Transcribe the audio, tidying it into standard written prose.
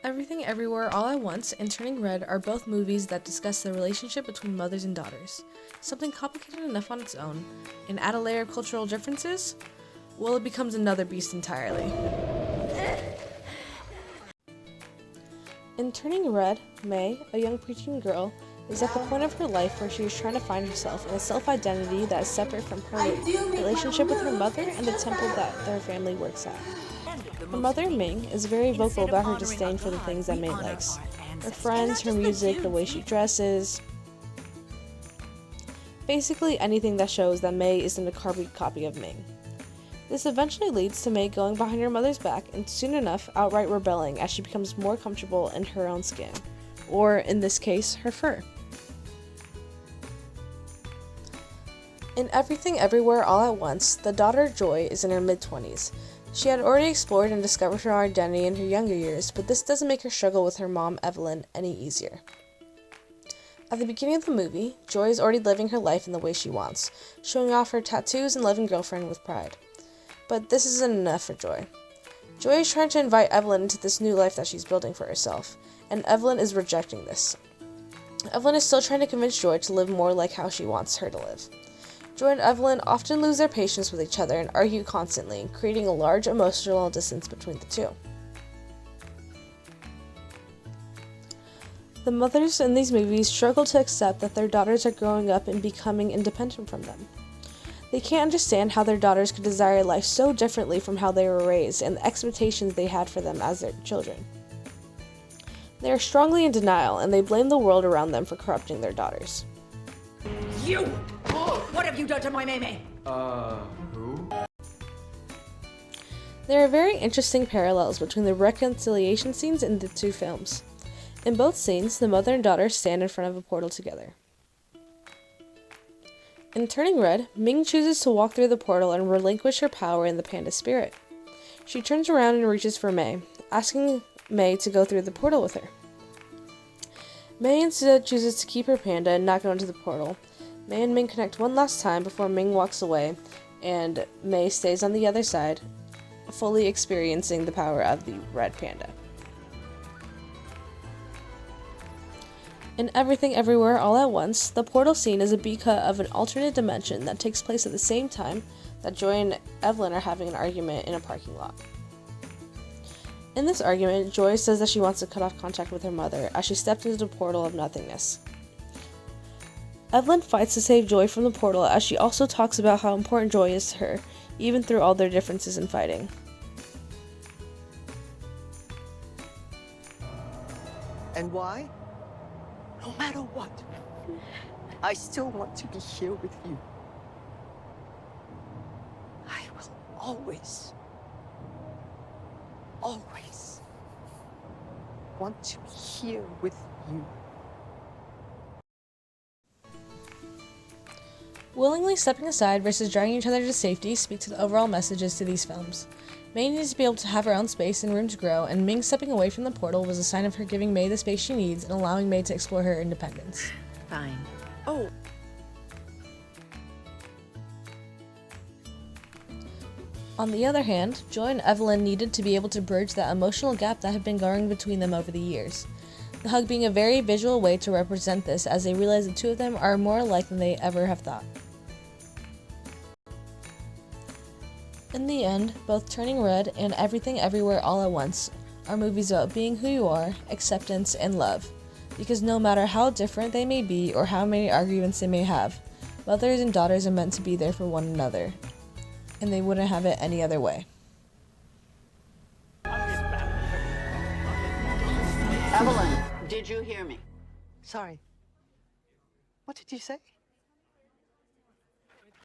Everything Everywhere All at Once and Turning Red are both movies that discuss the relationship between mothers and daughters. Something complicated enough on its own, and add a layer of cultural differences, well, it becomes another beast entirely. In Turning Red, May, a young preteen girl, is at the point of her life where she is trying to find herself in a self-identity that is separate from her relationship with her mother and the temple that their family works at. Her mother, Ming, is very vocal about her disdain for the things that May likes. Her friends, her music, the way she dresses. Basically anything that shows that May isn't a carbon copy of Ming. This eventually leads to May going behind her mother's back and soon enough outright rebelling as she becomes more comfortable in her own skin, or in this case, her fur. In Everything Everywhere All at Once, the daughter Joy is in her mid-20s. She had already explored and discovered her identity in her younger years, but this doesn't make her struggle with her mom, Evelyn, any easier. At the beginning of the movie, Joy is already living her life in the way she wants, showing off her tattoos and loving girlfriend with pride. But this isn't enough for Joy. Joy is trying to invite Evelyn into this new life that she's building for herself, and Evelyn is rejecting this. Evelyn is still trying to convince Joy to live more like how she wants her to live. Joy and Evelyn often lose their patience with each other and argue constantly, creating a large emotional distance between the two. The mothers in these movies struggle to accept that their daughters are growing up and becoming independent from them. They can't understand how their daughters could desire life so differently from how they were raised and the expectations they had for them as their children. They are strongly in denial, and they blame the world around them for corrupting their daughters. You! What have you done to my Mei? Who? There are very interesting parallels between the reconciliation scenes in the two films. In both scenes, the mother and daughter stand in front of a portal together. In Turning Red, Ming chooses to walk through the portal and relinquish her power in the panda spirit. She turns around and reaches for May, asking May to go through the portal with her. May instead chooses to keep her panda and not go into the portal. May and Ming connect one last time before Ming walks away, and May stays on the other side, fully experiencing the power of the red panda. In Everything Everywhere All at Once, the portal scene is a beat-cut of an alternate dimension that takes place at the same time that Joy and Evelyn are having an argument in a parking lot. In this argument, Joy says that she wants to cut off contact with her mother as she stepped into the portal of nothingness. Evelyn fights to save Joy from the portal as she also talks about how important Joy is to her, even through all their differences in fighting. And why? No matter what, I still want to be here with you. I will always want to be here with you. Willingly stepping aside versus dragging each other to safety speak to the overall messages to these films. May needs to be able to have her own space and room to grow, and Ming stepping away from the portal was a sign of her giving May the space she needs and allowing May to explore her independence. Fine. Oh, On the other hand, Joy and Evelyn needed to be able to bridge that emotional gap that had been growing between them over the years. The hug being a very visual way to represent this, as they realize the two of them are more alike than they ever have thought. In the end, both Turning Red and Everything Everywhere All at Once are movies about being who you are, acceptance, and love. Because no matter how different they may be or how many arguments they may have, mothers and daughters are meant to be there for one another, and they wouldn't have it any other way. Evelyn, did you hear me? sorry. What did you say?